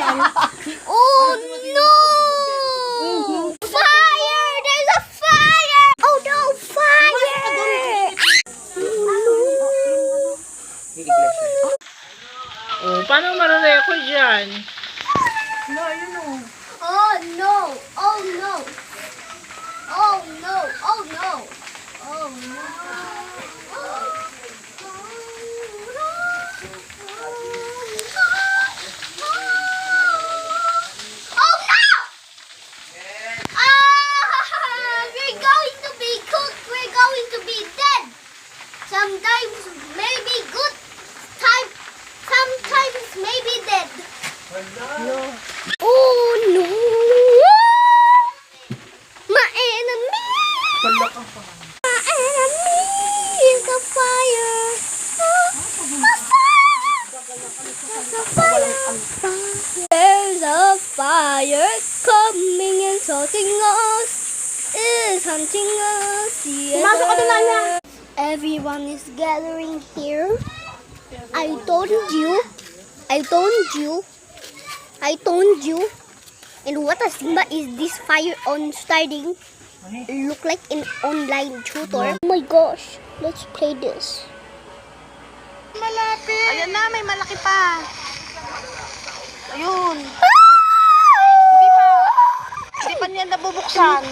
Oh no! Fire! There's a fire! Oh no! Fire! Oh, paano marareko dyan? Oh no! Oh no! Oh no! Oh no! Oh no! Oh no! We're going to be cooked. We're going to be dead. Sometimes maybe good. Sometimes maybe dead. Oh no! My enemy! My enemy is a fire! There's a fire coming and touching us. It's hunting us. Yes. Everyone is gathering here. I told you. And what a Simba is this fire on starting? Look like an online tutor. Oh my gosh, let's play this. Malapit. Ayan na, may malaki pa. Ayun. Hindi pa niya nabubuksan.